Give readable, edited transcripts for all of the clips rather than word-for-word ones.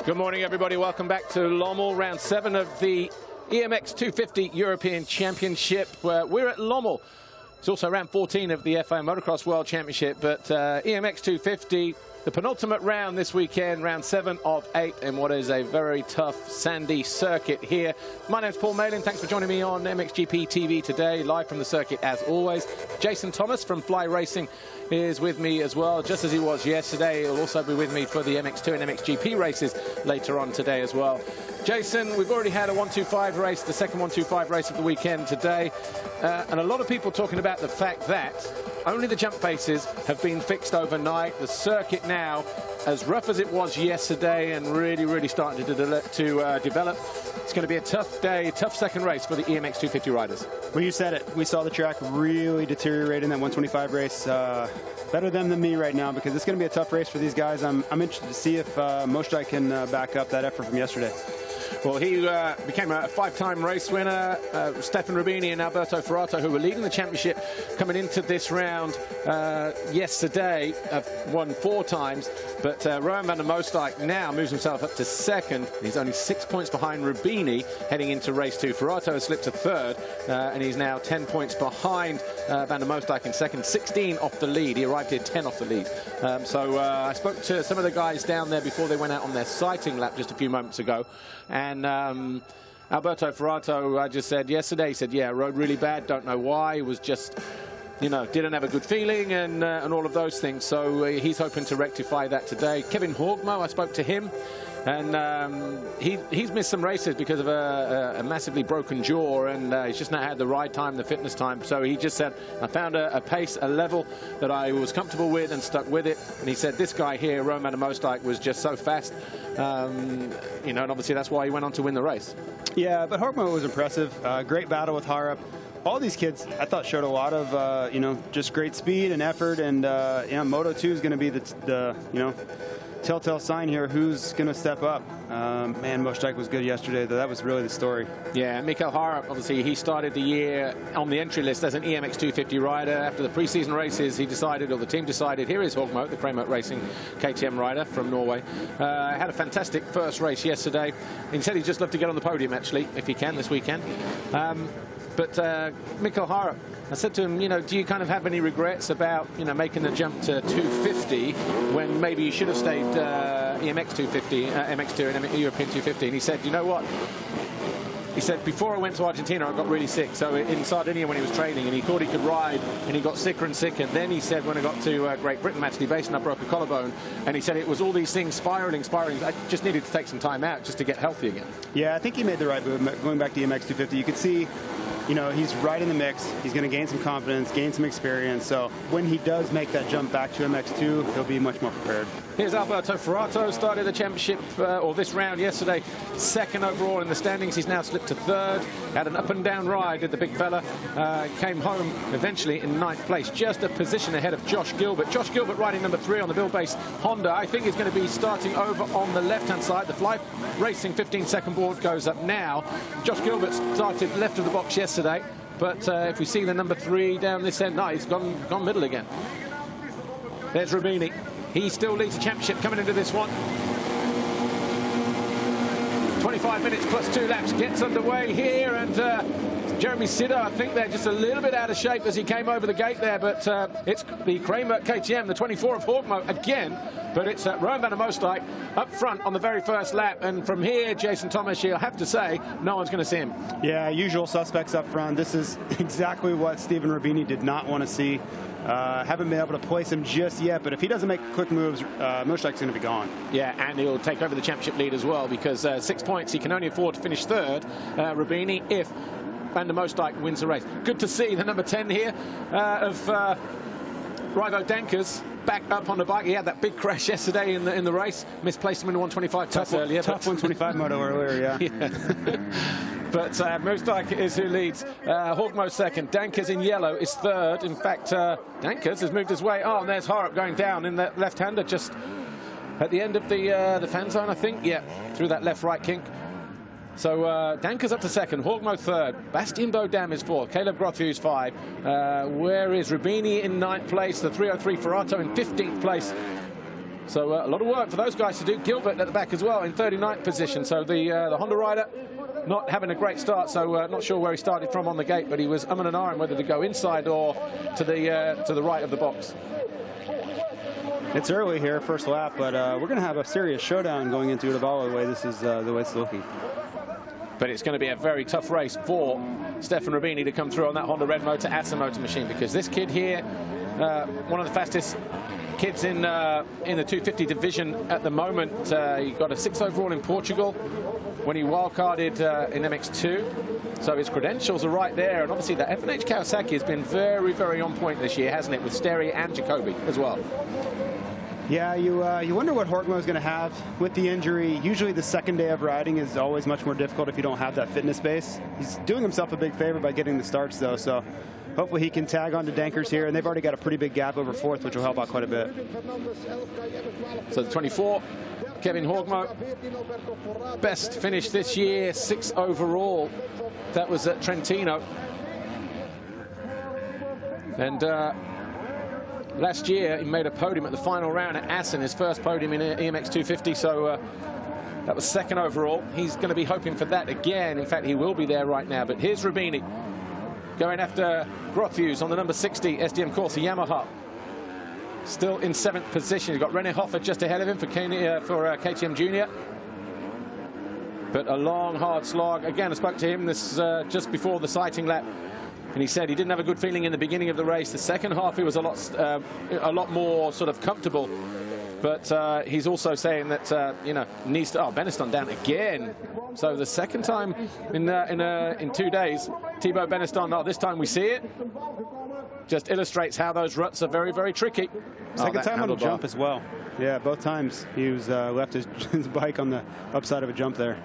Good morning, everybody. Welcome back to Lommel, round 7 of the EMX250 European Championship. We're at Lommel. It's also round 14 of the FIA Motocross World Championship, but EMX250, the penultimate round this weekend, round 7 of 8, in what is a very tough, sandy circuit here. My name's Paul Malin. Thanks for joining me on MXGP TV today, live from the circuit as always. Jason Thomas from Fly Racing is with me as well, just as he was yesterday. He'll also be with me for the MX2 and MXGP races later on today as well. Jason, we've already had a 125 race, the second 125 race of the weekend today, and a lot of people talking about the fact that only the jump faces have been fixed overnight. The circuit now, as rough as it was yesterday and really starting to develop, it's going to be a tough day, tough second race for the EMX250 riders. Well, you said it. We saw the track really deteriorate in that 125 race. Better them than me right now, because it's going to be a tough race for these guys. I'm interested to see if Moadmo can back up that effort from yesterday. Well, he became a 5-time race winner. Stefan Roubini and Alberto Ferrato, who were leading the championship coming into this round yesterday, have won 4 times. But Rowan van der Moosdijk now moves himself up to 2nd. He's only 6 points behind Roubini heading into race 2. Ferrato has slipped to 3rd, and he's now 10 points behind van der Moosdijk in 2nd, 16 off the lead. He arrived here 10 off the lead. So I spoke to some of the guys down there before they went out on their sighting lap just a few moments ago. And Alberto Ferrato, I just said yesterday, he said, yeah, rode really bad, don't know why. It was just, you know, didn't have a good feeling and all of those things. So he's hoping to rectify that today. Kevin Moadmo, I spoke to him, and he's missed some races because of a massively broken jaw, and he's just not had the ride time, the fitness time. So he just said, I found a pace, a level that I was comfortable with and stuck with it. And he said this guy here, Rowan van der Moosdijk, was just so fast. You know, and obviously that's why he went on to win the race. Yeah, but Moadmo was impressive. Great battle with Harp. All these kids, I thought, showed a lot of, you know, just great speed and effort. And, you know, Moto 2 is going to be the, you know, telltale sign here who's going to step up. Man, Moadmo was good yesterday, though. That was really the story. Yeah, Mikael Harp, obviously, he started the year on the entry list as an EMX250 rider. After the preseason races, he decided, or the team decided, here is Moadmo, the Kramer Racing KTM rider from Norway. Had a fantastic first race yesterday. He said he'd just love to get on the podium, actually, if he can, this weekend. But Mikael Harp, I said to him, you know, do you kind of have any regrets about, you know, making the jump to 250 when maybe you should have stayed EMX 250, MX2 and European 250? And he said, you know what? He said, before I went to Argentina, I got really sick. So in Sardinia when he was training, and he thought he could ride, and he got sicker and sicker. Then he said, when I got to Great Britain, Matchley Basin, I broke a collarbone. And he said it was all these things spiraling. I just needed to take some time out just to get healthy again. Yeah, I think he made the right move going back to EMX 250. You could see, you know, he's right in the mix. He's going to gain some confidence, gain some experience. So when he does make that jump back to MX2, he'll be much more prepared. Here's Alberto Ferrato, started the championship, or this round yesterday, 2nd overall in the standings. He's now slipped to 3rd. Had an up-and-down ride, did the big fella. Came home eventually in 9th place, just a position ahead of Josh Gilbert. Josh Gilbert riding number 3 on the Bill-based Honda. I think he's going to be starting over on the left-hand side. The Fly Racing 15-second board goes up now. Josh Gilbert started left of the box yesterday, but if we see the number 3 down this end, no, he's gone middle again. There's Roubini. He still leads the championship coming into this one. 25 minutes plus 2 laps gets underway here, and Jeremy Siddo, I think they're just a little bit out of shape as he came over the gate there, but it's the Kramer KTM, the 24 of Moadmo again, but it's Rowan van der Moosdijk up front on the very first lap, and from here, Jason Thomas, you'll have to say, no one's going to see him. Yeah, usual suspects up front. This is exactly what Stephen Roubini did not want to see. Haven't been able to place him just yet, but if he doesn't make quick moves, Moadmyk's going to be gone. Yeah, and he'll take over the championship lead as well, because 6 points, he can only afford to finish 3rd, Roubini, if van der Moosdijk wins the race. Good to see the number 10 here of Rivo Dankers back up on the bike. He had that big crash yesterday in the race, misplaced him in the 125 tough earlier. Tough 125 moto earlier, yeah. But Moosdijk is who leads. Moadmo 2nd. Dankers in yellow is 3rd. In fact, Dankers has moved his way. Oh, and there's Harp going down in that left-hander just at the end of the fan zone, I think. Yeah, through that left-right kink. So Dankers up to 2nd, Moadmo 3rd, Bastien Bodam is 4th, Caleb Grothus 5. Where is Roubini in 9th place, the 303 Ferrato in 15th place. So a lot of work for those guys to do. Gilbert at the back as well in 39th position. So the Honda rider not having a great start. So not sure where he started from on the gate, but he was and ahhing whether to go inside or to the right of the box. It's early here, first lap, but we're going to have a serious showdown going into Udavalo the way this is the way it's looking. But it's going to be a very tough race for Stefan Roubini to come through on that Honda Red Motor Assen motor machine, because this kid here, one of the fastest kids in the 250 division at the moment. He got a 6th overall in Portugal when he wildcarded in MX2. So his credentials are right there. And obviously the F&H Kawasaki has been very, very on point this year, hasn't it? With Steri and Jacoby as well. Yeah, you wonder what Horkmo is going to have with the injury. Usually the second day of riding is always much more difficult if you don't have that fitness base. He's doing himself a big favor by getting the starts, though. So hopefully he can tag on to Dankers here. And they've already got a pretty big gap over 4th, which will help out quite a bit. So the 24, Kevin Horkmo. Best finish this year, 6th overall. That was at Trentino. And last year, he made a podium at the final round at Assen, his first podium in EMX250, so that was 2nd overall. He's going to be hoping for that again. In fact, he will be there right now. But here's Roubini going after Grothhus on the number 60 SDM Corsa Yamaha. Still in 7th position. You've got René Hoffer just ahead of him for KTM Junior. But a long, hard slog. Again, I spoke to him this just before the sighting lap, and he said he didn't have a good feeling in the beginning of the race. The second half, he was a lot more sort of comfortable. But he's also saying that needs to. Oh, Beneston down again. So the second time in 2 days, Thibaut Beneston. Oh, this time we see it. Just illustrates how those ruts are very, very tricky. Second time on a jump as well. Yeah, both times he was left his bike on the upside of a jump there.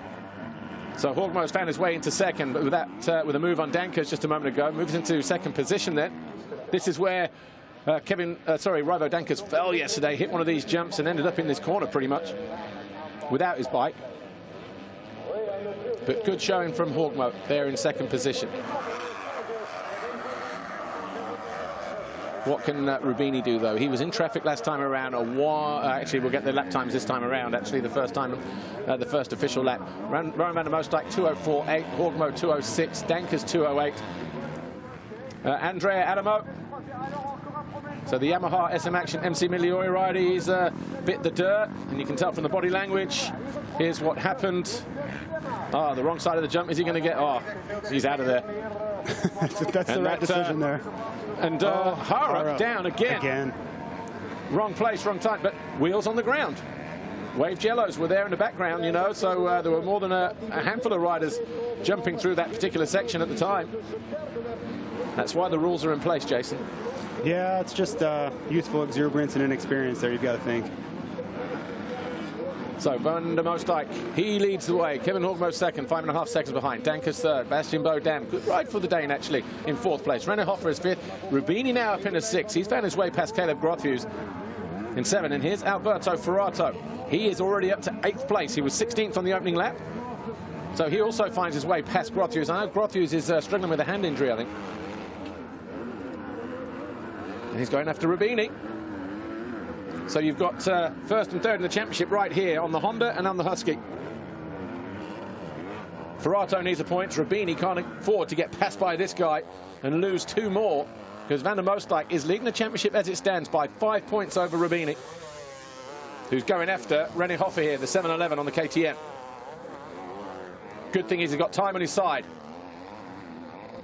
So Horkmo's found his way into 2nd, but with that, with a move on Dankers just a moment ago, moves into 2nd position then. This is where Rybo Dankers fell yesterday, hit one of these jumps and ended up in this corner pretty much without his bike. But good showing from Horkmo there in 2nd position. What can Roubini do, though? He was in traffic last time around. Actually, we'll get the lap times this time around. Actually, the first time, the first official lap. Rowan van der Moosdijk 2:04.8, Horkmo 2:06, Dankers 2:08. Andrea Adamo. So the Yamaha SM Action MC Migliori rider, he's bit the dirt, and you can tell from the body language. Here's what happened. Oh, the wrong side of the jump. Is he going to get? Oh, he's out of there. That's the right decision there. And Harrop down again. Wrong place, wrong time, but wheels on the ground. Waved yellows were there in the background, you know, so there were more than a handful of riders jumping through that particular section at the time. That's why the rules are in place, Jason. Yeah, it's just youthful exuberance and inexperience there, you've got to think. So Van der Moosdijk, he leads the way. Kevin Horkmo 2nd, 5.5 seconds behind. Dankers 3rd. Bastien Bodam, good ride for the Dane actually, in 4th place. René Hoffer is 5th. Roubini now up in 6th. He's found his way past Caleb Grothhus in 7th. And here's Alberto Ferrato. He is already up to 8th place. He was 16th on the opening lap. So he also finds his way past Grothhus. I know Grothhus is struggling with a hand injury, I think. And he's going after Roubini. So you've got 1st and 3rd in the championship right here on the Honda and on the Husky. Ferrato needs a point. Roubini can't afford to get passed by this guy and lose 2 more, because Van der Moosdijk is leading the championship as it stands by 5 points over Roubini, who's going after René Hoffer here, the 711 on the KTM. Good thing is he's got time on his side.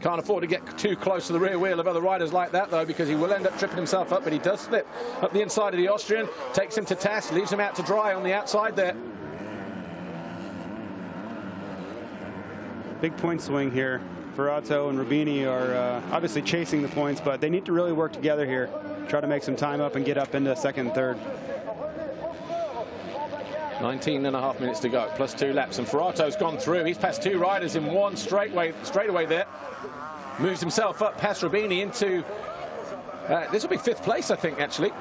Can't afford to get too close to the rear wheel of other riders like that, though, because he will end up tripping himself up, but he does slip up the inside of the Austrian, takes him to task, leaves him out to dry on the outside there. Big point swing here. Ferrato and Roubini are obviously chasing the points, but they need to really work together here, try to make some time up and get up into 2nd and 3rd. 19.5 minutes to go, plus 2 laps, and Ferrato's gone through. He's passed 2 riders in one straightaway there. Moves himself up past Roubini into, this will be 5th place, I think, actually.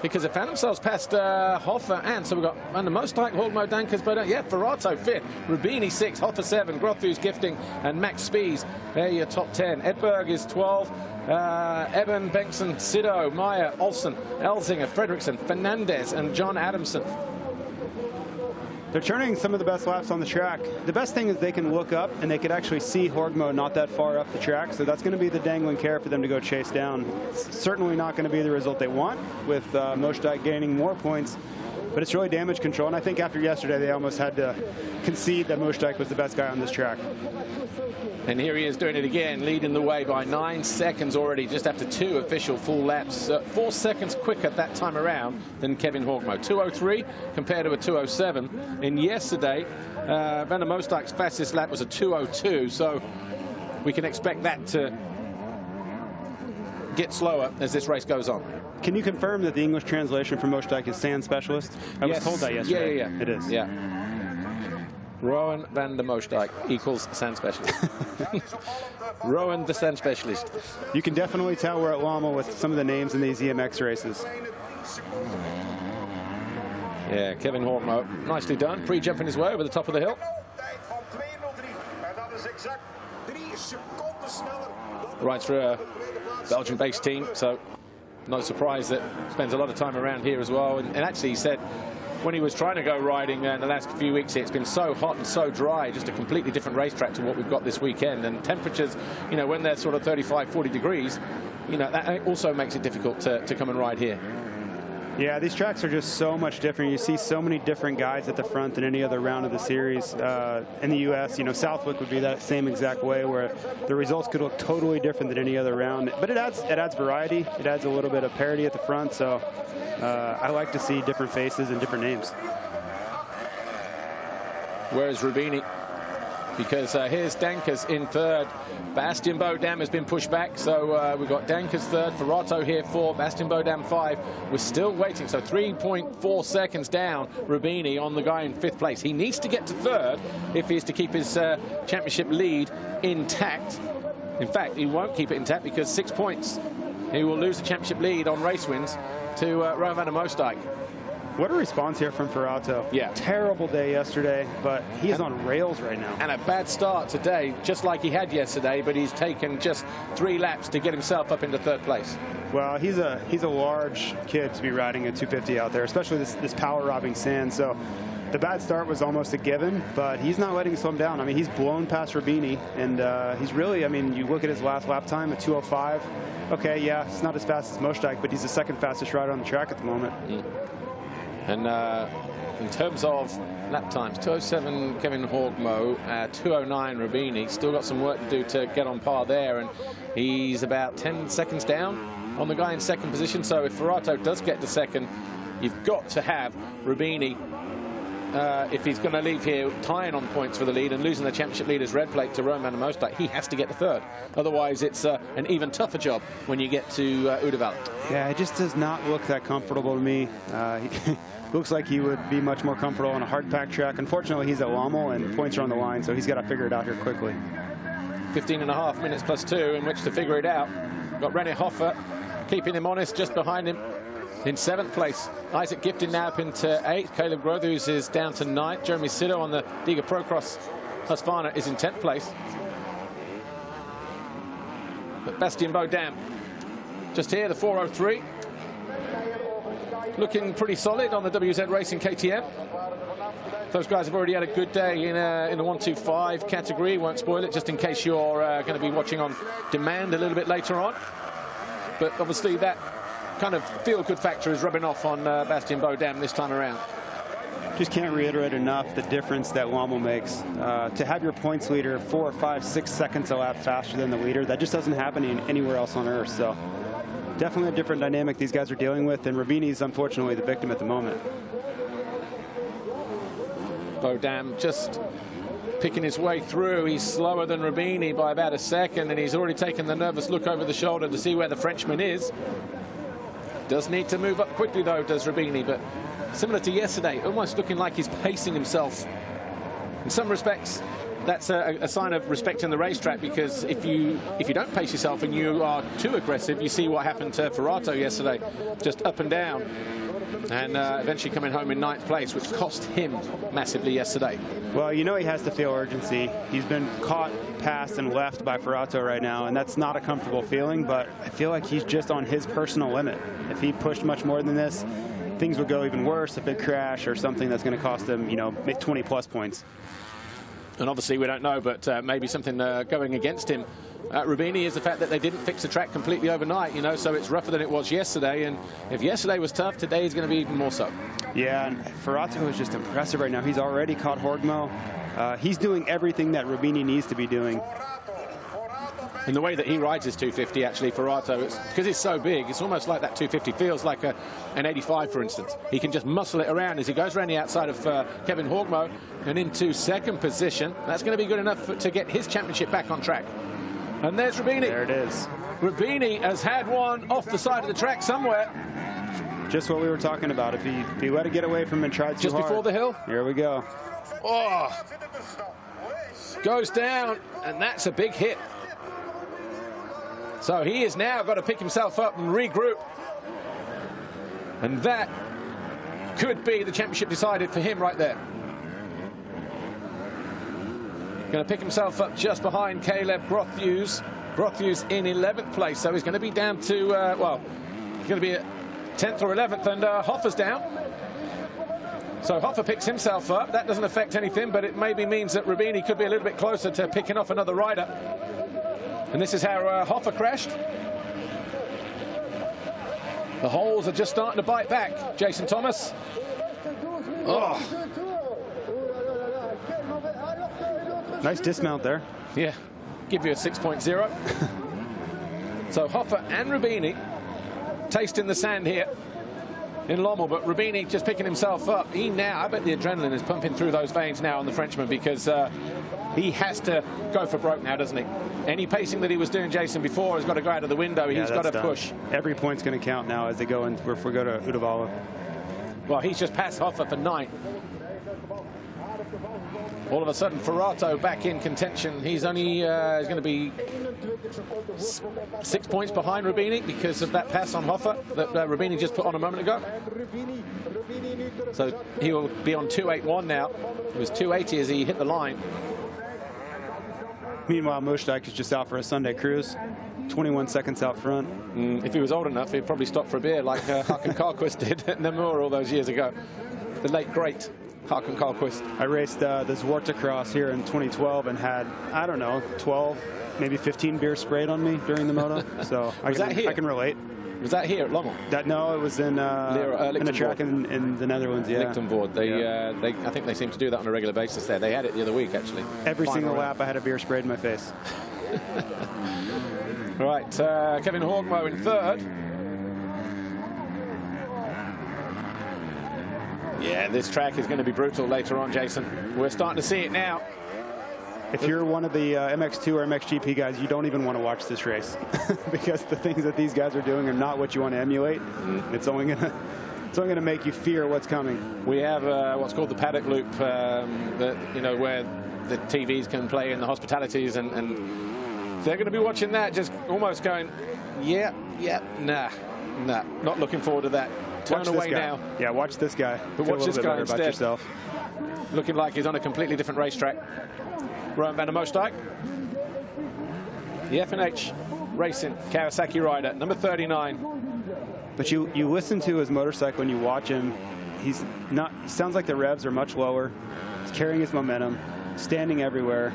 because they found themselves past Hoffa, and so we've got under Moadmo, Moadmo, Dankers, but yeah, Ferrato 5th, Roubini 6th, Hoffa 7th, Grothus, Gifting, and Max Spies. They're your top 10. Edberg is 12th. Eben, Bengtsson, Sido, Meyer, Olsen, Elzinger, Fredrickson, Fernandez, and John Adamson. They're turning some of the best laps on the track. The best thing is they can look up and they could actually see Horgmo not that far up the track. So that's going to be the dangling carrot for them to go chase down. It's certainly not going to be the result they want, with Moadmo gaining more points. But it's really damage control. And I think after yesterday, they almost had to concede that Moadmo was the best guy on this track. And here he is doing it again, leading the way by 9 seconds already, just after 2 official full laps. 4 seconds quicker that time around than Kevin Horgmo. 2:03 compared to a 2:07. And yesterday, Van der Moosdijk's fastest lap was a 2:02, so we can expect that to get slower as this race goes on. Can you confirm that the English translation for Moadmo is sand specialist? I was told that yesterday. Yeah. It is. Yeah. Rowan van der Moosdijk equals sand specialist. Rowan the sand specialist. You can definitely tell we're at Lommel with some of the names in these EMX races. Yeah, Kevin Horgmo, nicely done. Pre-jumping his way over the top of the hill. Rides for a Belgian-based team, so no surprise that spends a lot of time around here as well. And actually, he said when he was trying to go riding in the last few weeks here, it's been so hot and so dry, just a completely different racetrack to what we've got this weekend. And temperatures, you know, when they're sort of 35, 40 degrees, you know, that also makes it difficult to come and ride here. Yeah, these tracks are just so much different. You see so many different guys at the front than any other round of the series. In the U.S., you know, Southwick would be that same exact way, where the results could look totally different than any other round. But it adds variety. It adds a little bit of parity at the front. So I like to see different faces and different names. Where's Roubini? Because here's Dankers in 3rd. Bastien Bodam has been pushed back, so we've got Dankers 3rd, Ferrato here 4th, Bastien Bodam 5. We're still waiting, so 3.4 seconds down, Roubini on the guy in 5th place. He needs to get to 3rd if he's to keep his championship lead intact. In fact, he won't keep it intact because 6 points. He will lose the championship lead on race wins to Rowan van der Moosdijk. What a response here from Ferrato. Yeah. Terrible day yesterday, but he is on rails right now. And a bad start today, just like he had yesterday, but he's taken just 3 laps to get himself up into 3rd place. Well, he's a large kid to be riding a 250 out there, especially this power-robbing sand. So the bad start was almost a given, but he's not letting slow him down. I mean, he's blown past Roubini, and he's really, I mean, you look at his last lap time at 2:05. Okay, yeah, it's not as fast as Moadmo, but he's the 2nd fastest rider on the track at the moment. And in terms of lap times, 2:07 Kevin Horgmo, 2:09 Roubini. Still got some work to do to get on par there, and he's about 10 seconds down on the guy in 2nd position. So if Ferrato does get to 2nd, you've got to have Roubini, if he's going to leave here tying on points for the lead and losing the championship leader's red plate to Rowan van der Moosdijk, he has to get to 3rd. Otherwise, it's an even tougher job when you get to Uddevalla. Yeah, it just does not look that comfortable to me. Looks like he would be much more comfortable on a hard-packed track. Unfortunately, he's at Lommel, and points are on the line, so he's got to figure it out here quickly. 15.5 minutes plus 2 in which to figure it out. Got René Hoffa keeping him honest just behind him. In 7th place, Isaac Gifting now up into 8th. Caleb Grothus is down to 9th. Jeremy Sido on the Liga Procross Husqvarna is in 10th place. But Bastien Bodam just here, the 4:03. Looking pretty solid on the WZ Racing KTM. Those guys have already had a good day in the 125 category. Won't spoil it just in case you're going to be watching on demand a little bit later on. But obviously that kind of feel-good factor is rubbing off on Bastien Bodam this time around. Just can't reiterate enough the difference that Lommel makes. To have your points leader 4, 5, 6 seconds a lap faster than the leader, that just doesn't happen anywhere else on Earth. So definitely a different dynamic these guys are dealing with, and Roubini's unfortunately the victim at the moment. Bodam just picking his way through. He's slower than Roubini by about a second, and he's already taken the nervous look over the shoulder to see where the Frenchman is. Does need to move up quickly, though, does Roubini, but similar to yesterday, almost looking like he's pacing himself. In some respects, that's a sign of respecting the racetrack, because if you don't pace yourself and you are too aggressive, you see what happened to Ferrato yesterday, just up and down, and eventually coming home in 9th place, which cost him massively yesterday. Well, you know he has to feel urgency. He's been caught, passed, and left by Ferrato right now, and that's not a comfortable feeling, but I feel like he's just on his personal limit. If he pushed much more than this, things would go even worse, a big crash or something that's going to cost him, you know, 20-plus points. And obviously we don't know, but maybe something going against him. Roubini is the fact that they didn't fix the track completely overnight, you know, so it's rougher than it was yesterday. And if yesterday was tough, today is going to be even more so. Yeah, and Ferrato is just impressive right now. He's already caught Moadmo. He's doing everything that Roubini needs to be doing. And the way that he rides his 250, actually, Ferrato, because it's so big, it's almost like that 250 feels like an 85, for instance. He can just muscle it around as he goes around the outside of Kevin Moadmo and into 2nd position. That's going to be good enough to get his championship back on track. And there's Roubini. There it is. Roubini has had one off the side of the track somewhere. Just what we were talking about. If he let it get away from him and tried too hard. Just before the hill. Here we go. Oh. Goes down, and that's a big hit. So he has now got to pick himself up and regroup. And that could be the championship decided for him right there. Going to pick himself up just behind Caleb Grothhughes. Grothhughes in 11th place, so he's going to be down to, well, he's going to be at 10th or 11th, and Hoffa's down. So Hoffa picks himself up. That doesn't affect anything, but it maybe means that Roubini could be a little bit closer to picking off another rider. And this is how Hoffa crashed. The holes are just starting to bite back. Jason Thomas. Oh. Nice dismount there. Yeah, give you a 6.0. So Hoffa and Roubini tasting the sand here in Lommel, but Roubini just picking himself up. He now, I bet the adrenaline is pumping through those veins now on the Frenchman, because he has to go for broke now, doesn't he? Any pacing that he was doing, Jason, before has got to go out of the window. He's got to push. Every point's going to count now as they go in, if we go to Uddevalla. Well, he's just passed Hoffa for 9. All of a sudden, Ferrato back in contention. He's only going to be 6 points behind Roubini because of that pass on Hoffa that Roubini just put on a moment ago. So he will be on 281 now. It was 280 as he hit the line. Meanwhile, Moosdijk is just out for a Sunday cruise. 21 seconds out front. If he was old enough, he'd probably stop for a beer like Hakan Karlqvist did at Namur all those years ago. The late, great Hakan Karlqvist. I raced the Zwartecross here in 2012 and had, I don't know, 12, maybe 15 beers sprayed on me during the Moto. So I can relate. Was that here at Lommel? No, it was in a track in the Netherlands. Yeah, Lichtenvoorde. I think they seem to do that on a regular basis there. They had it the other week, actually. Every single lap, I had a beer sprayed in my face. Right, Kevin Moadmo in 3rd. Yeah, this track is going to be brutal later on, Jason. We're starting to see it now. If you're one of the MX2 or MXGP guys, you don't even want to watch this race because the things that these guys are doing are not what you want to emulate. It's only going to make you fear what's coming. We have what's called the paddock loop, that, you know, where the TVs can play in the hospitalities, and they're going to be watching that, just almost going, yeah, nah, not looking forward to that. Turn away now. Yeah, watch this guy. But watch this guy instead. About yourself. Looking like he's on a completely different racetrack. Rowan van der Moosdijk, the F&H Racing Kawasaki rider, number 39. But you listen to his motorcycle and you watch him. He sounds like the revs are much lower. He's carrying his momentum, standing everywhere.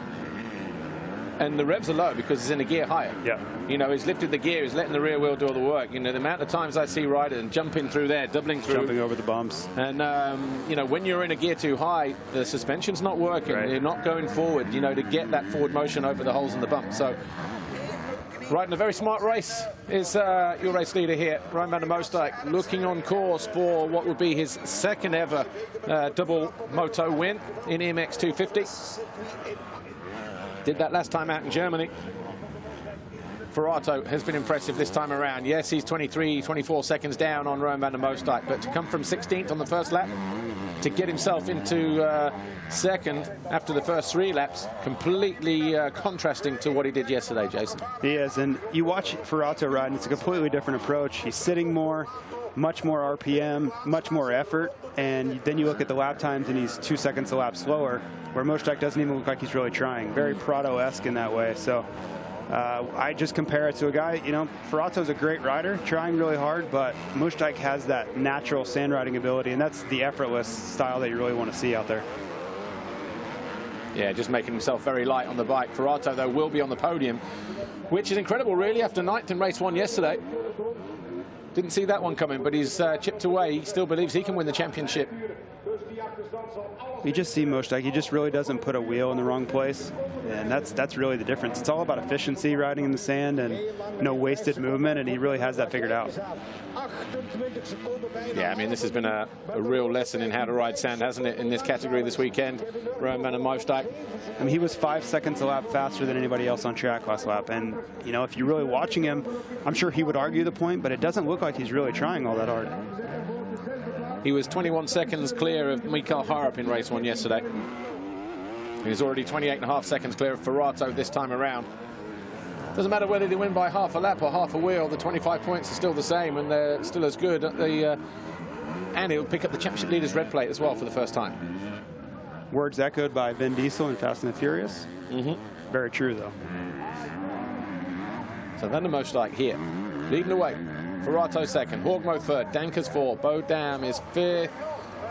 And the revs are low because he's in a gear higher. Yeah. You know, he's lifted the gear, he's letting the rear wheel do all the work. You know, the amount of times I see riders jumping through there, doubling through. Jumping over the bumps. And, you know, when you're in a gear too high, the suspension's not working. Right. You're not going forward, you know, to get that forward motion over the holes in the bump. So, riding a very smart race is your race leader here, Rowan van der Moosdijk, looking on course for what would be his 2nd ever double Moto win in EMX 250. Did that last time out in Germany. Ferrato has been impressive this time around. Yes, he's 23, 24 seconds down on Rowan van der Moosdijk, but to come from 16th on the first lap, to get himself into second after the first 3 laps, completely contrasting to what he did yesterday, Jason. He is, and you watch Ferrato ride, and it's a completely different approach. He's sitting more, much more RPM, much more effort, and then you look at the lap times, and he's 2 seconds a lap slower, where Moosdijk doesn't even look like he's really trying. Very Prado-esque in that way. So I just compare it to a guy, you know, Ferrato's a great rider, trying really hard, but Moosdijk has that natural sand riding ability, and that's the effortless style that you really want to see out there. Yeah, just making himself very light on the bike. Ferrato, though, will be on the podium, which is incredible, really, after 9th in race 1 yesterday. Didn't see that one coming, but he's chipped away. He still believes he can win the championship. You just see Moosdijk, he just really doesn't put a wheel in the wrong place, and that's really the difference. It's all about efficiency, riding in the sand, and no wasted movement, and he really has that figured out. Yeah, I mean, this has been a real lesson in how to ride sand, hasn't it, in this category this weekend. Rowan van der Moosdijk. I mean, he was 5 seconds a lap faster than anybody else on track last lap, and, you know, if you're really watching him, I'm sure he would argue the point, but it doesn't look like he's really trying all that hard. He was 21 seconds clear of Mikael Harup in race 1 yesterday. He's already 28.5 seconds clear of Ferrato this time around. Doesn't matter whether they win by half a lap or half a wheel, the 25 points are still the same, and they're still as good. And he'll pick up the championship leader's red plate as well for the first time. Words echoed by Vin Diesel in Fast and the Furious. Very true, though. So van der Moosdijk here, leading the way. Ferrato second, Moadmo third, Dankers fourth, Podium is fifth,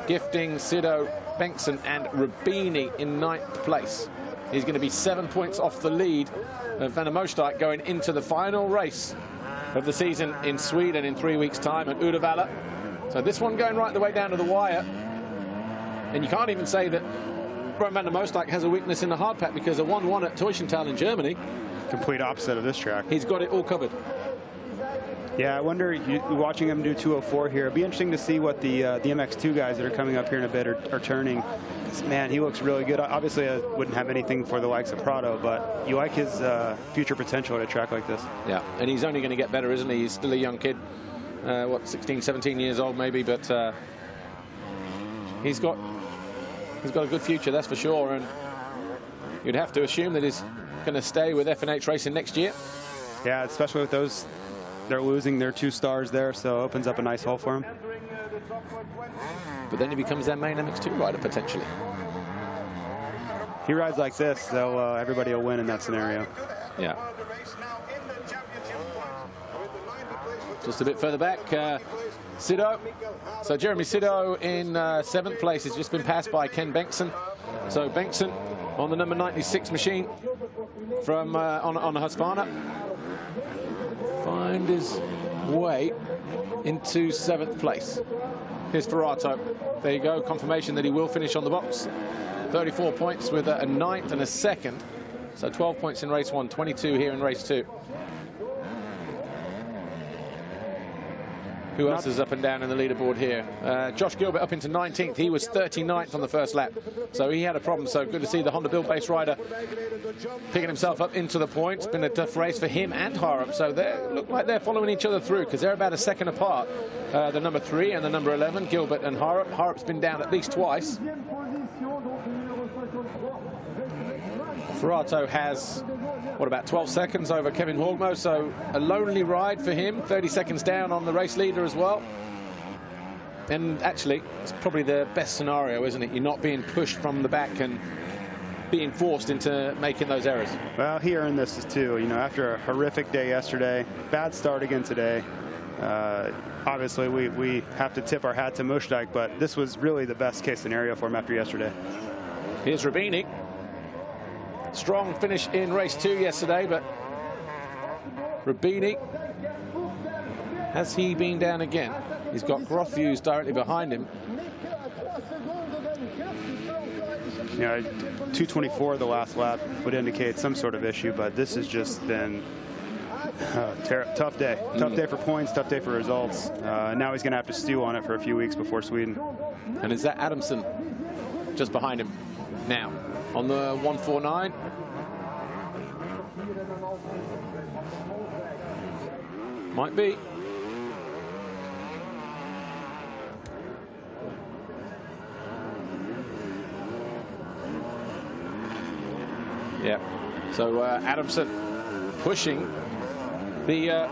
Gifting, Sido, Bengtson and Roubini in 9th place. He's going to be 7 points off the lead of van der Moosdijk going into the final race of the season in Sweden in 3 weeks' time at Uddevalla. So this one going right the way down to the wire. And you can't even say that Rowan van der Moosdijk has a weakness in the hard pack, because a 1-1 at Teufelstal in Germany. Complete opposite of this track. He's got it all covered. Yeah, I wonder, watching him do 204 here, it'd be interesting to see what the MX2 guys that are coming up here in a bit are turning. Man, he looks really good. Obviously, I wouldn't have anything for the likes of Prado, but you like his future potential at a track like this. Yeah, and he's only going to get better, isn't he? He's still a young kid. What, 16, 17 years old maybe, but he's got a good future, that's for sure. And you'd have to assume that he's going to stay with F&H Racing next year. Yeah, especially with those. They're losing their 2 stars there, so it opens up a nice hole for him. But then he becomes their main MX2 rider, potentially. He rides like this, so everybody will win in that scenario. Yeah. Just a bit further back, Sido. So Jeremy Sido in 7th place has just been passed by Ken Bengtson. So Bengtson on the number 96 machine from on Husqvarna. Find his way into 7th place. Here's Ferrato. There you go, confirmation that he will finish on the box. 34 points with a 9th and a 2nd. So 12 points in race 1, 22 here in race 2. Who else is up and down in the leaderboard here? Josh Gilbert up into 19th. He was 39th on the first lap, so he had a problem. So good to see the Honda Build-based rider picking himself up into the points. Been a tough race for him and Harup, so they look like they're following each other through, because they're about a second apart. The number 3 and the number 11, Gilbert and Harup. Harup's been down at least twice. Ferrato has, what, about 12 seconds over Kevin Moadmo, so a lonely ride for him, 30 seconds down on the race leader as well. And actually, it's probably the best scenario, isn't it? You're not being pushed from the back and being forced into making those errors. Well, he earned this too. You know, after a horrific day yesterday, bad start again today. Obviously, we have to tip our hat to Moosdijk, but this was really the best case scenario for him after yesterday. Here's Roubini. Strong finish in race 2 yesterday, but Roubini, has he been down again? He's got Grothviews directly behind him. Yeah, 224 the last lap would indicate some sort of issue, but this has just been tough day. Tough day for points, tough day for results. Now he's going to have to stew on it for a few weeks before Sweden. And is that Adamson just behind him now on the 149? Might be. Yeah. So Adamson pushing the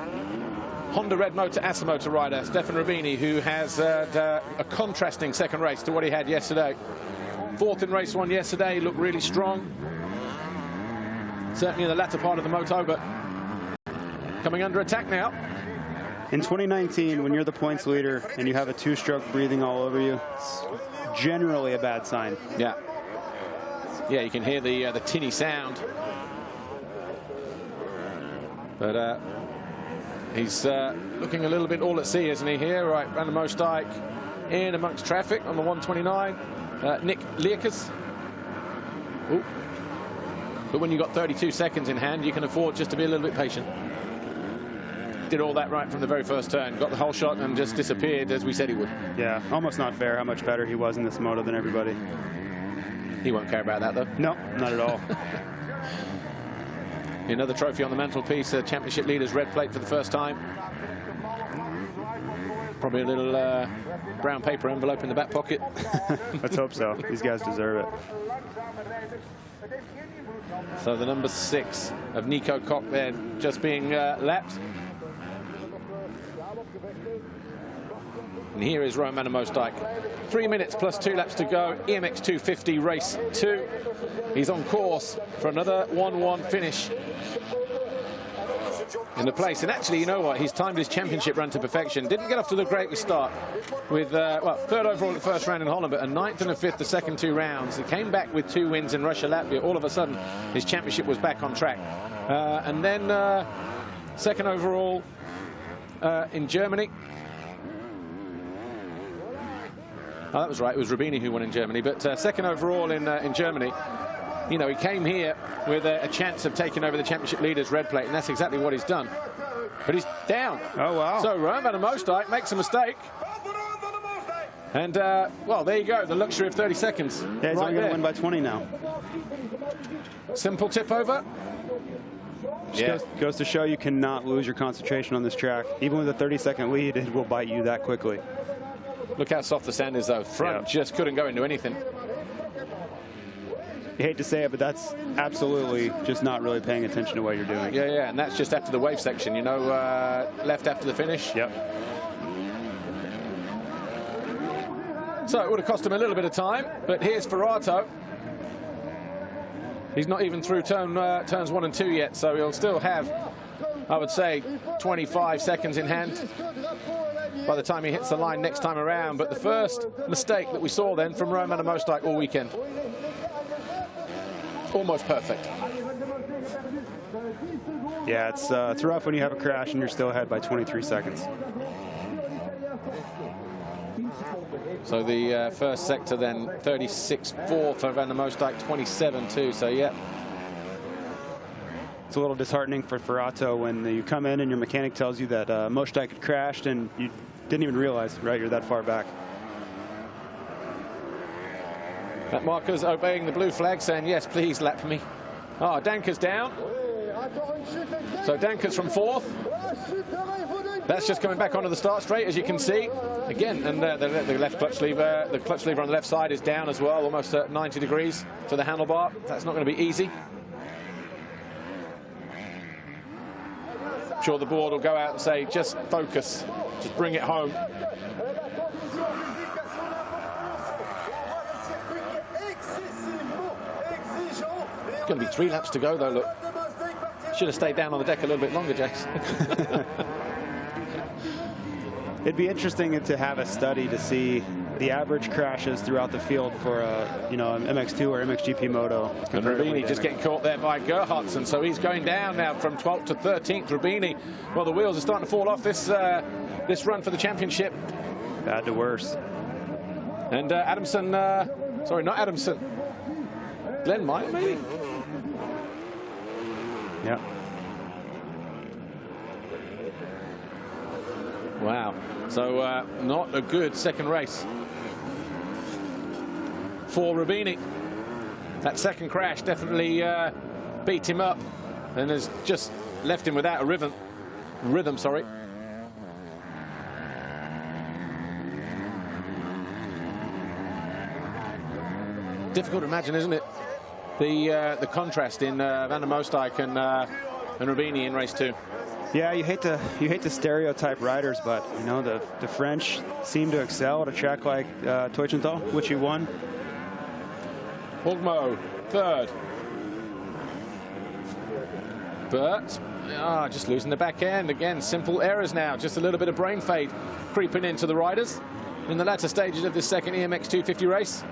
Honda Red Motor Motor rider, Stefan Roubini, who has a contrasting second race to what he had yesterday. Fourth in race 1 yesterday, looked really strong. Certainly in the latter part of the Moto, but coming under attack now. In 2019, when you're the points leader and you have a two-stroke breathing all over you, it's generally a bad sign. Yeah. Yeah, you can hear the tinny sound. But he's looking a little bit all at sea, isn't he, here? Right, Van der Moosdijk in amongst traffic on the 129. Nick Leerkes. Ooh. But when you've got 32 seconds in hand, you can afford just to be a little bit patient. Did all that right from the very first turn. Got the whole shot and just disappeared as we said he would. Yeah, almost not fair how much better he was in this moto than everybody. He won't care about that, though. No, not at all. Another trophy on the mantelpiece, championship leader's red plate for the first time. Probably a little brown paper envelope in the back pocket. Let's hope so. These guys deserve it. So the number 6 of Nico Koch there just being lapped. And here is Roman Van der Moosdijk. 3 minutes plus 2 laps to go. EMX250 Race 2. He's on course for another 1-1 finish in the place. And actually, you know what? He's timed his championship run to perfection. Didn't get off to the greatest start with, well, 3rd overall the first round in Holland, but a 9th and a 5th the second 2 rounds. He came back with 2 wins in Russia, Latvia. All of a sudden, his championship was back on track. And then 2nd overall in Germany. Oh, that was right. It was Roubini who won in Germany. But 2nd overall in Germany. You know, he came here with a chance of taking over the championship leader's red plate, and that's exactly what he's done. But he's down. Oh, wow. So Roman Van der Moosdijk makes a mistake. And, well, there you go. The luxury of 30 seconds. Yeah, he's only going to win by 20 now. Simple tip over. Just goes to show you cannot lose your concentration on this track. Even with a 30-second lead, it will bite you that quickly. Look how soft the sand is, though. Front just couldn't go into anything. You hate to say it, but that's absolutely just not really paying attention to what you're doing. Yeah, yeah, and that's just after the wave section, you know, left after the finish. Yep. So it would have cost him a little bit of time, but here's Ferrato. He's not even through turns 1 and 2 yet, so he'll still have, I would say, 25 seconds in hand by the time he hits the line next time around. But the first mistake that we saw then from Roman Van der Moosdijk all weekend. Almost perfect. Yeah, it's rough when you have a crash and you're still ahead by 23 seconds. So the first sector then 36.4 for Van der Moosdijk, 27.2. So yeah, it's a little disheartening for Ferrato when you come in and your mechanic tells you that Moosdijk had crashed and you didn't even realize, right? You're that far back. That marker's obeying the blue flag, saying, yes, please lap me. Oh, Danker's down. So Danker's from 4th. That's just coming back onto the start straight, as you can see. Again, and the left clutch lever, the clutch lever on the left side is down as well, almost at 90 degrees to the handlebar. That's not going to be easy. I'm sure the board will go out and say, just focus, just bring it home. Going to be 3 laps to go, though. Look, should have stayed down on the deck a little bit longer, Jax. It'd be interesting to have a study to see the average crashes throughout the field for you know, an MX2 or MXGP Moto. And Roubini just getting caught there by Gerhardsson, so he's going down now from 12th to 13th. Roubini, well, the wheels are starting to fall off this this run for the championship. Bad to worse. And Adamson, sorry, not Adamson. Glenn Meyer, maybe. Yeah. Wow. So not a good second race for Roubini. That second crash definitely beat him up. and has just left him without a rhythm, sorry. Difficult to imagine, isn't it? The contrast in Van der Moosdijk and Roubini in race 2. Yeah, you hate to stereotype riders, but you know the French seem to excel at a track like Teutschenthal, which he won. Moadmo, third. But just losing the back end again. Simple errors now. Just a little bit of brain fade creeping into the riders in the latter stages of this second EMX 250 race.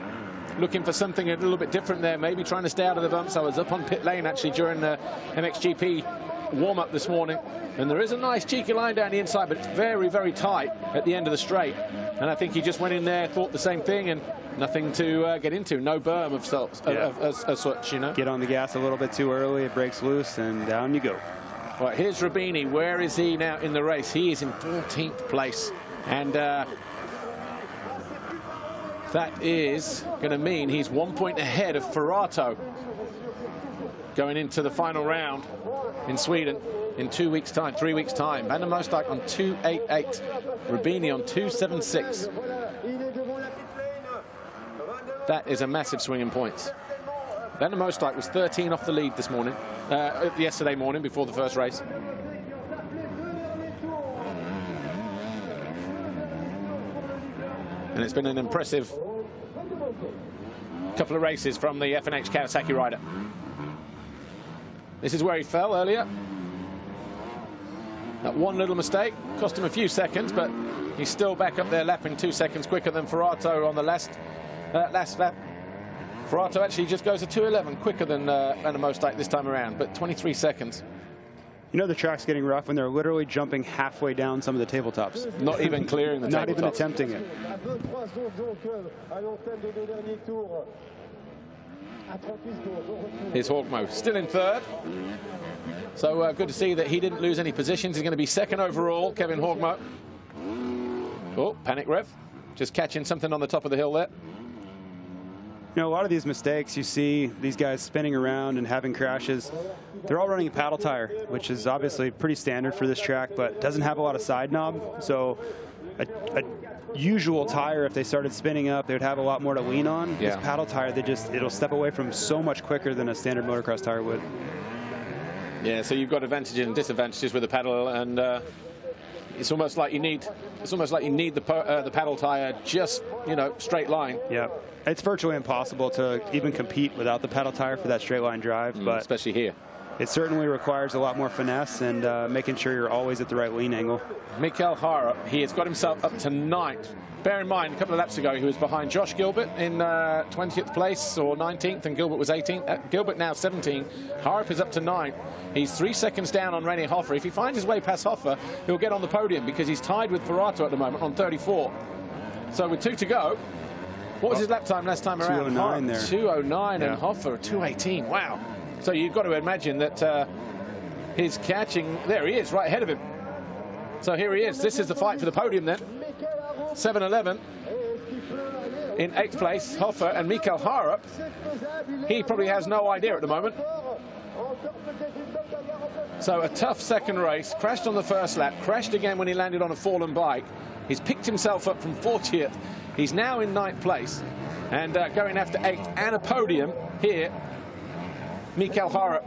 Looking for something a little bit different there, maybe trying to stay out of the bumps. I was up on pit lane actually during the MXGP warm-up this morning, and there is a nice cheeky line down the inside, but it's very, very tight at the end of the straight. And I think he just went in there, thought the same thing, and nothing to get into. No berm of such, you know. Get on the gas a little bit too early, it breaks loose, and down you go. Right, here's Roubini. Where is he now in the race? He is in 14th place, and that is going to mean he's 1 point ahead of Ferrato going into the final round in Sweden in 2 weeks' time, 3 weeks' time. Van der Moosdijk on 2.88, Roubini on 2.76. That is a massive swing in points. Van der Moosdijk was 13 off the lead this morning, yesterday morning before the first race. And it's been an impressive couple of races from the FNX Kawasaki rider. This is where he fell earlier. That one little mistake cost him a few seconds, but he's still back up there lapping 2 seconds quicker than Ferrato on the last lap. Ferrato actually just goes to 2.11 quicker than Van der Moosdijk this time around, but 23 seconds. You know the track's getting rough when they're literally jumping halfway down some of the tabletops. Not even clearing the tabletops. Not even attempting it. Here's Moadmo, still in third. So good to see that he didn't lose any positions. He's going to be second overall, Kevin Moadmo. Oh, panic rev. Just catching something on the top of the hill there. You know, a lot of these mistakes, you see these guys spinning around and having crashes. They're all running a paddle tire, which is obviously pretty standard for this track, but doesn't have a lot of side knob. So a usual tire, if they started spinning up, they would have a lot more to lean on. Yeah. This paddle tire, it'll step away from so much quicker than a standard motocross tire would. Yeah, so you've got advantages and disadvantages with the paddle, and it's almost like you need the paddle tire just, you know, straight line. Yeah, it's virtually impossible to even compete without the paddle tire for that straight line drive, but especially here. It certainly requires a lot more finesse and making sure you're always at the right lean angle. Mikael Harap, he has got himself up to 9th. Bear in mind, a couple of laps ago, he was behind Josh Gilbert in 20th place or 19th, and Gilbert was 18th. Gilbert now 17. Harap is up to 9th. He's 3 seconds down on René Hoffer. If he finds his way past Hoffer, he'll get on the podium because he's tied with Ferrato at the moment on 34. So with 2 to go, what was his lap time last time around? 2:09 there. 2:09, yeah. And Hoffer 2:18. Wow. So you've got to imagine that his catching, there he is, right ahead of him. So here he is. This is the fight for the podium then. 7:11 in 8th place, Hoffer, and Mikael Harap. He probably has no idea at the moment. So a tough second race. Crashed on the first lap, crashed again when he landed on a fallen bike. He's picked himself up from 40th. He's now in 9th place and going after 8th and a podium here. Mikael Harap,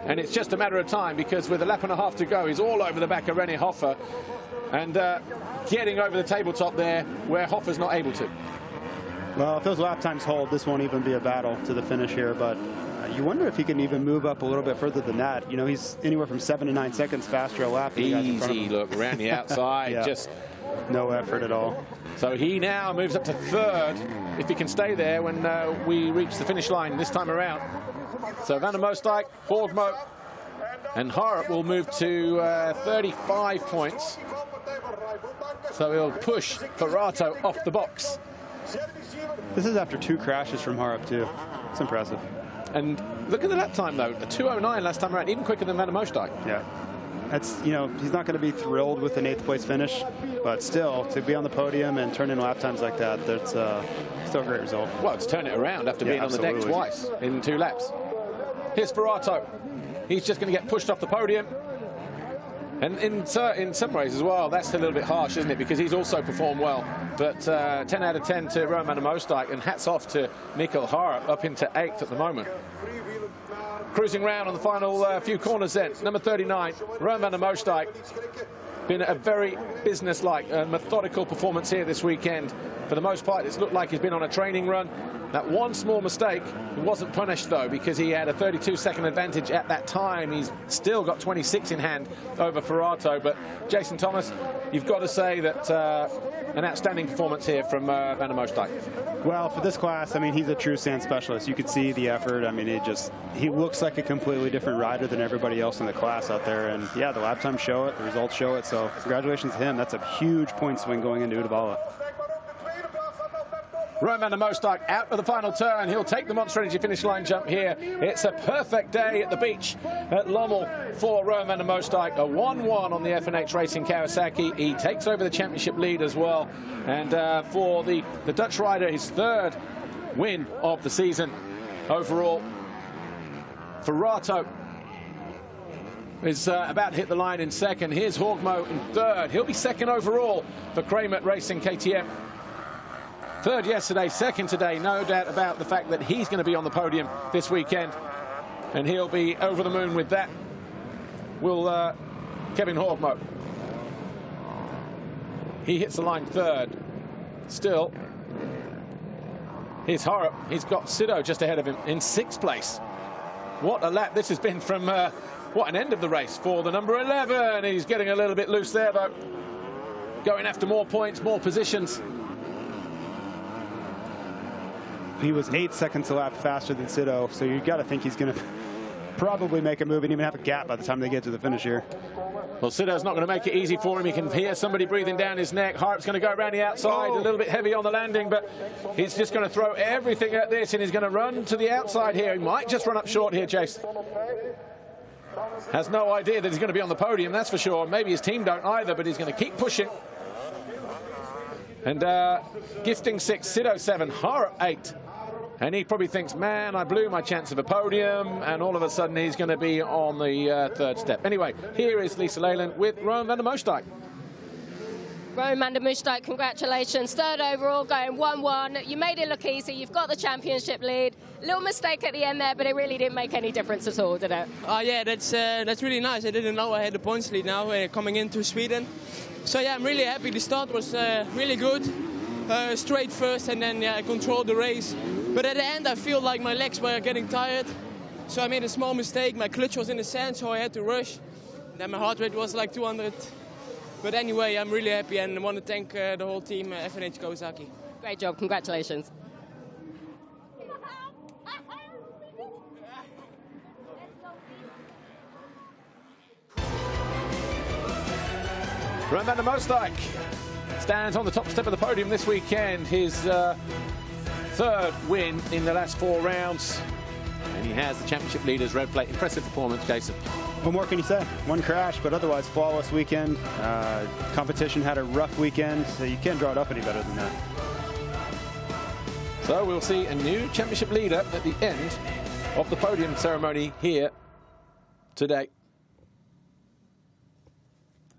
and it's just a matter of time because with a lap and a half to go, he's all over the back of René Hoffer and getting over the tabletop there where Hoffer's not able to. Well, if those lap times hold, this won't even be a battle to the finish here, but you wonder if he can even move up a little bit further than that. You know, he's anywhere from 7 to 9 seconds faster a lap. Easy look around the outside. Yeah. Just no effort at all. So he now moves up to 3rd if he can stay there when we reach the finish line this time around. So Van der Moosdijk, Moadmo, and Harap will move to 35 points. So he'll push Ferrato off the box. This is after 2 crashes from Harap too. It's impressive. And look at the lap time though, a 2:09 last time around, even quicker than Van der Moosdijk. Yeah. That's, you know, he's not going to be thrilled with an 8th place finish, but still, to be on the podium and turn in lap times like that, that's still a great result. Well, it's turn it around after being on the deck twice in 2 laps. Here's Ferrato. he's just going to get pushed off the podium. And in some ways as well, that's a little bit harsh, isn't it? Because he's also performed well. But 10 out of 10 to Roman Moosdijk, and hats off to Mikkel Harup up into 8th at the moment. Cruising round on the final few corners then. Number 39, Roman Moosdijk. Been a very business-like, methodical performance here this weekend. For the most part, it's looked like he's been on a training run. That one small mistake, he wasn't punished though, because he had a 32-second advantage at that time. He's still got 26 in hand over Ferrato. But Jason Thomas, you've got to say that an outstanding performance here from Van der Moosdijk. Well, for this class, I mean, he's a true sand specialist. You could see the effort. I mean, he looks like a completely different rider than everybody else in the class out there. And yeah, the lap times show it, the results show it. So congratulations to him. That's a huge point swing going into Uddevalla. Roman Moosdijk out of the final turn. He'll take the Monster Energy finish line jump here. It's a perfect day at the beach at Lommel for Roman Moosdijk. A 1-1 on the FNH Racing Kawasaki. He takes over the championship lead as well. And for the Dutch rider, his 3rd win of the season overall. Ferrato is about to hit the line in 2nd. Here's Moadmo in 3rd. He'll be 2nd overall for Kramer Racing KTM. 3rd yesterday, 2nd today. No doubt about the fact that he's going to be on the podium this weekend. And he'll be over the moon with that. Will Kevin Moadmo. He hits the line 3rd. Still, here's Harup. He's got Sido just ahead of him in 6th place. What a lap this has been from, what an end of the race for the number 11. He's getting a little bit loose there, though. Going after more points, more positions. He was 8 seconds a lap faster than Sido, so you've got to think he's going to probably make a move and even have a gap by the time they get to the finish here. Well, Sido's not going to make it easy for him. He can hear somebody breathing down his neck. Harp's going to go around the outside, a little bit heavy on the landing, but he's just going to throw everything at this, and he's going to run to the outside here. He might just run up short here, Chase. Has no idea that he's going to be on the podium, that's for sure. Maybe his team don't either, but he's going to keep pushing. And Gifting 6, Sido 7, Harup 8. And he probably thinks, man, I blew my chance of a podium, and all of a sudden he's going to be on the 3rd step. Anyway, here is Lisa Leyland with Roman van der Moosdijk. Roman van der Moosdijk, congratulations. 3rd overall, going 1-1. You made it look easy. You've got the championship lead. Little mistake at the end there, but it really didn't make any difference at all, did it? Yeah, that's really nice. I didn't know I had the points lead now coming into Sweden. So yeah, I'm really happy. The start was really good. Straight first, and then I controlled the race. But at the end, I feel like my legs were getting tired. So I made a small mistake. My clutch was in the sand, so I had to rush. Then my heart rate was like 200. But anyway, I'm really happy, and I want to thank the whole team, FNH Kawasaki. Great job. Congratulations. Roman van der Moosdijk stands on the top step of the podium this weekend. His 3rd win in the last 4 rounds. And he has the championship leader's red plate. Impressive performance, Jason. What more can you say? One crash, but otherwise flawless weekend. Competition had a rough weekend, so you can't draw it up any better than that. So we'll see a new championship leader at the end of the podium ceremony here today.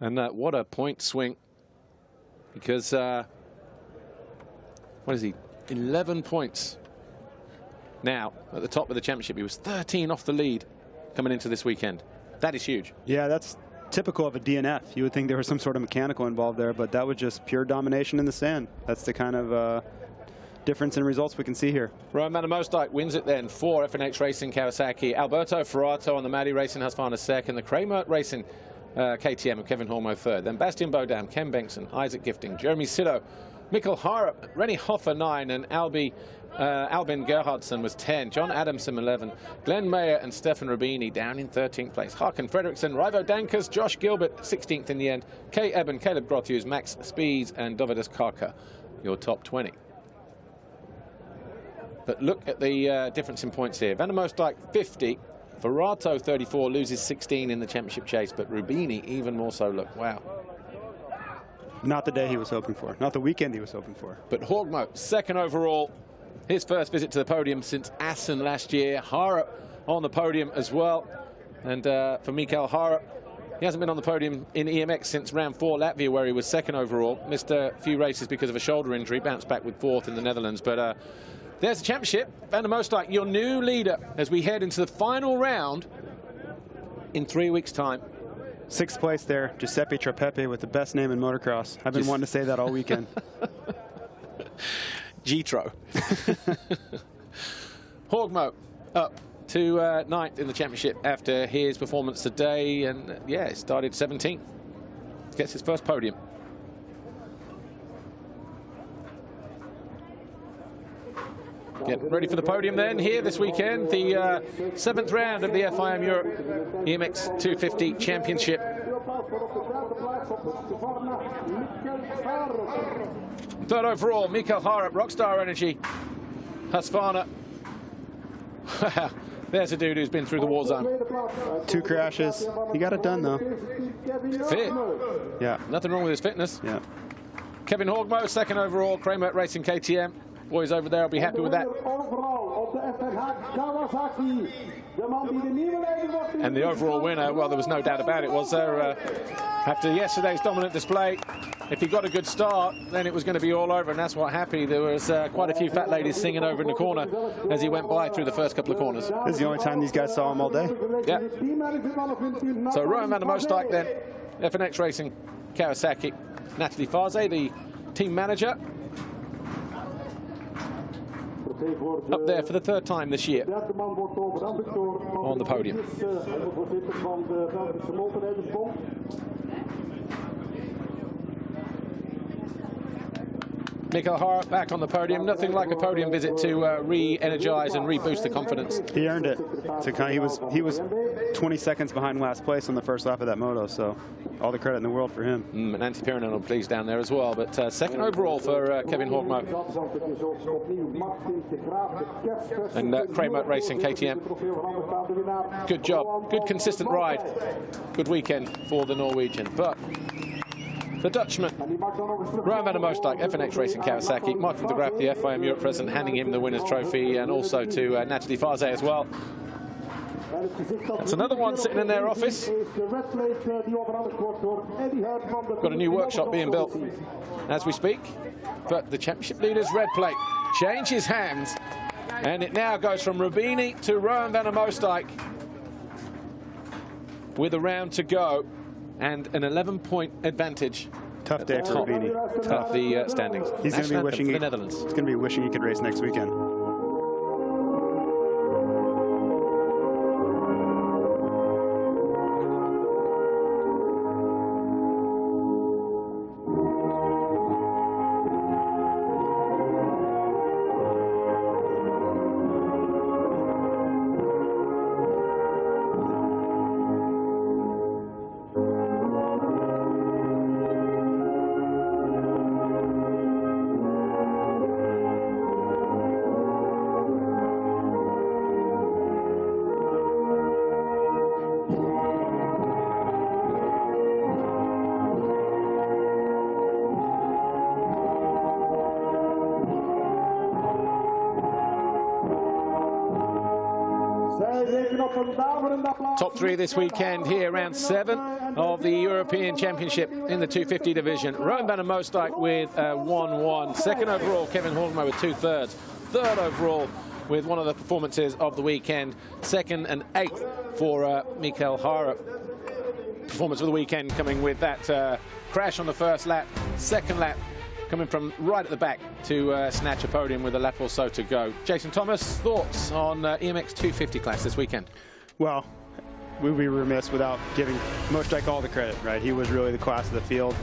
And what a point swing. Because, what is he? 11 points now at the top of the championship. He was 13 off the lead coming into this weekend. That is huge. Yeah, that's typical of a DNF. You would think there was some sort of mechanical involved there, but that was just pure domination in the sand. That's the kind of difference in results we can see here. Roman van der Moosdijk wins it then for FNH Racing Kawasaki. Alberto Ferrato on the Maddie Racing Husqvarna 2nd. The Kramer Racing KTM and Kevin Moadmo 3rd. Then Bastian Bodam, Ken Bengtson, Isaac Gifting, Jeremy Sido, Mikkel Harup, Rennie Hoffer 9, and Albin Gerhardsson was 10. John Adamson 11. Glenn Mayer and Stefan Roubini down in 13th place. Harken Fredriksson, Rivo Dankers, Josh Gilbert 16th in the end. Kay Eben, Caleb Grothus, Max Spies, and Dovidas Karka, your top 20. But look at the difference in points here. Van der Moosdijk 50. Ferrato 34 loses 16 in the championship chase, but Roubini even more so. Look, wow. Not the day he was hoping for. Not the weekend he was hoping for. But Moadmo, 2nd overall. His first visit to the podium since Assen last year. Harup on the podium as well. And for Mikael Harup, he hasn't been on the podium in EMX since round 4 Latvia, where he was 2nd overall. Missed a few races because of a shoulder injury, bounced back with 4th in the Netherlands. But there's the championship. Van der Moosdijk, your new leader as we head into the final round in 3 weeks' time. 6th place there, Giuseppe Trapepe with the best name in motocross. I've been wanting to say that all weekend. Gitro. Moadmo up to 9th in the championship after his performance today, and yeah, started 17th. Gets his first podium. Get ready for the podium then here this weekend, the 7th round of the FIM Europe EMX250 Championship. Third overall, Mikael Harup, Rockstar Energy, Husqvarna. There's a dude who's been through the war zone. 2 crashes. He got it done, though. Fit. Yeah. Nothing wrong with his fitness. Yeah. Kevin Moadmo, 2nd overall, Kramer Racing KTM. Boys over there will be happy with that. And the overall winner, well, there was no doubt about it, was there? After yesterday's dominant display, if he got a good start, then it was going to be all over, and that's what happened. There was quite a few fat ladies singing over in the corner as he went by through the first couple of corners. This is the only time these guys saw him all day. Yeah. So Rowan van der Moosdijk then, FNX Racing, Kawasaki, Natalie Faze, the team manager, up there for the 3rd time this year on the podium. Mikael Harup back on the podium. Nothing like a podium visit to re-energize and reboost the confidence. He earned it. He was 20 seconds behind last place on the first lap of that moto, so all the credit in the world for him. And Antti Pirinen will please down there as well. But 2nd overall for Kevin Moadmo. And Kramer Racing KTM. Good job. Good consistent ride. Good weekend for the Norwegian. But the Dutchman, Rowan van der Moosdijk, FNX Racing Kawasaki, Mark van der Graaf, the FIM Europe president, handing him the winner's trophy, and also to Natalie Faze as well. That's another one sitting in their office. Got a new workshop being built as we speak. But the championship leader's red plate changes hands, and it now goes from Roubini to Rowan van der Moosdijk with a round to go and an 11-point advantage. Tough day for Roubini. Tough the standings. He's going to be wishing the Netherlands. He's going to be wishing he could race next weekend. Top 3 this weekend here, round 7 of the European Championship in the 250 division. Rowan van der Moosdijk with 1-1. 2nd overall, Kevin Moadmo with 2 thirds. 3rd overall with one of the performances of the weekend. 2nd and 8th for Mikael Harup. Performance of the weekend coming with that crash on the first lap. 2nd lap coming from right at the back to snatch a podium with a lap or so to go. Jason Thomas, thoughts on EMX 250 class this weekend? Well, we'd be remiss without giving Moosdijk all the credit, right? He was really the class of the field.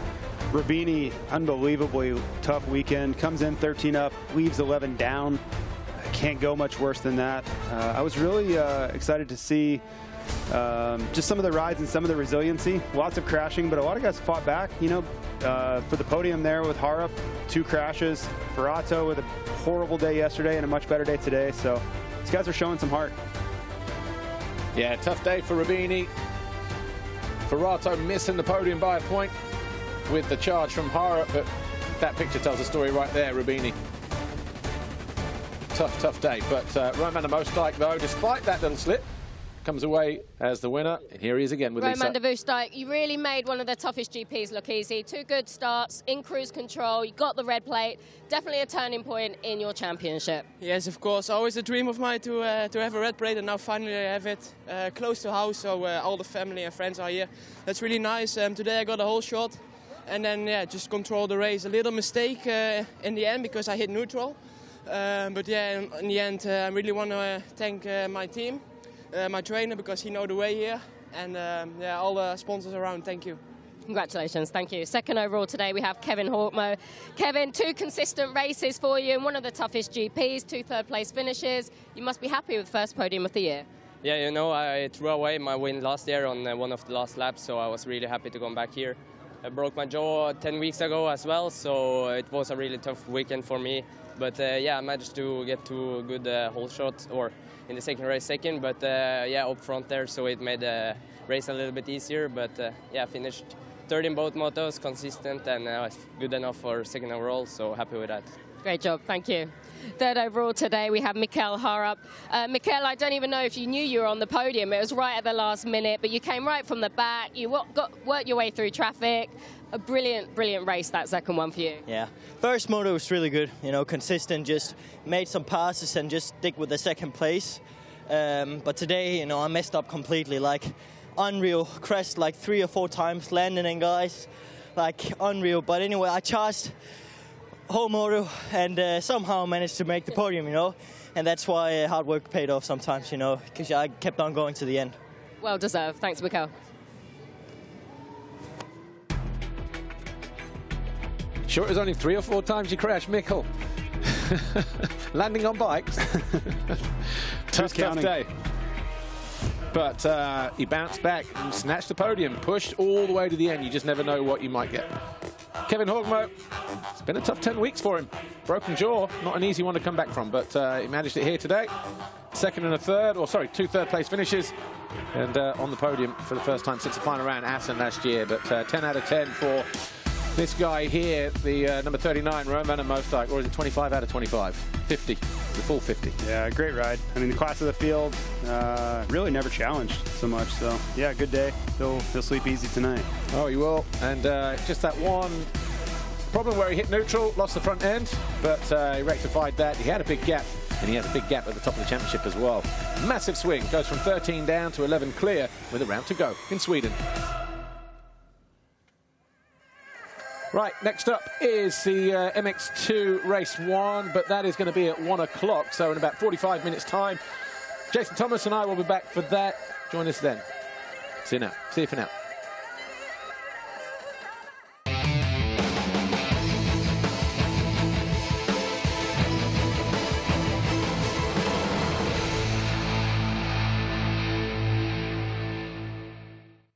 Roubini, unbelievably tough weekend. Comes in 13 up, leaves 11 down. Can't go much worse than that. I was really excited to see just some of the rides and some of the resiliency. Lots of crashing, but a lot of guys fought back. You know, for the podium there with Harup, 2 crashes. Ferrato with a horrible day yesterday and a much better day today. So these guys are showing some heart. Yeah, tough day for Roubini. Ferrato missing the podium by a point with the charge from Harup, but that picture tells the story right there, Roubini. Tough day. But Rowan van der Moosdijk, though, despite that little slip, comes away as the winner. And here he is again with Roman de Vos, you really made one of the toughest GPs look easy. 2 good starts, in cruise control, you got the red plate. Definitely a turning point in your championship. Yes, of course. Always a dream of mine to have a red plate, and now finally I have it close to house, so all the family and friends are here. That's really nice. Today I got a whole shot, and then just control the race. A little mistake in the end because I hit neutral. But yeah, in the end, I really want to thank my team, my trainer, because he knows the way here, and yeah, all the sponsors around. Thank you. Congratulations, thank you. Second overall today, we have Kevin Horkmo. Kevin, 2 consistent races for you, and one of the toughest GPs, 2 third-place finishes. You must be happy with first podium of the year. Yeah, you know, I threw away my win last year on one of the last laps, so I was really happy to come back here. I broke my jaw 10 weeks ago as well, so it was a really tough weekend for me. But yeah, I managed to get 2 good hole shots, or in the second race second, but yeah, up front there, so it made the race a little bit easier. But yeah, finished third in both motos, consistent, and good enough for second overall, so happy with that. Great job, thank you. Third overall today, we have Mikael Harup. Mikael, I don't even know if you knew you were on the podium. It was right at the last minute, but you came right from the back. You worked your way through traffic. A brilliant, brilliant race, that second one for you. Yeah, first moto was really good, you know, consistent, just made some passes and just stick with the second place. But today, you know, I messed up completely, like unreal, crashed like 3 or 4 times, landing in guys, like unreal. But anyway, I charged whole moto and somehow managed to make the podium, you know, and that's why hard work paid off sometimes, you know, because I kept on going to the end. Well deserved. Thanks, Mikael. Sure, it was only 3 or 4 times you crashed, Mikkel. Landing on bikes. tough day. But he bounced back and snatched the podium, pushed all the way to the end. You just never know what you might get. Kevin Horkmo, it's been a tough 10 weeks for him. Broken jaw, not an easy one to come back from, but he managed it here today. Second and a third, or sorry, 2 third-place finishes, and on the podium for the first time since the final round at Assen last year. But 10 out of 10 for this guy here, the number 39, Roman de Vos, or is it 25 out of 25? 50, the full 50. Yeah, great ride. I mean, the class of the field really never challenged so much. So yeah, good day. He'll sleep easy tonight. Oh, he will. And just that one problem where he hit neutral, lost the front end, but he rectified that. He had a big gap, and he has a big gap at the top of the championship as well. Massive swing, goes from 13 down to 11 clear with a round to go in Sweden. Right, next up is the MX2 Race 1, but that is going to be at 1 o'clock, so in about 45 minutes' time. Jason Thomas and I will be back for that. Join us then. See you now. See you for now.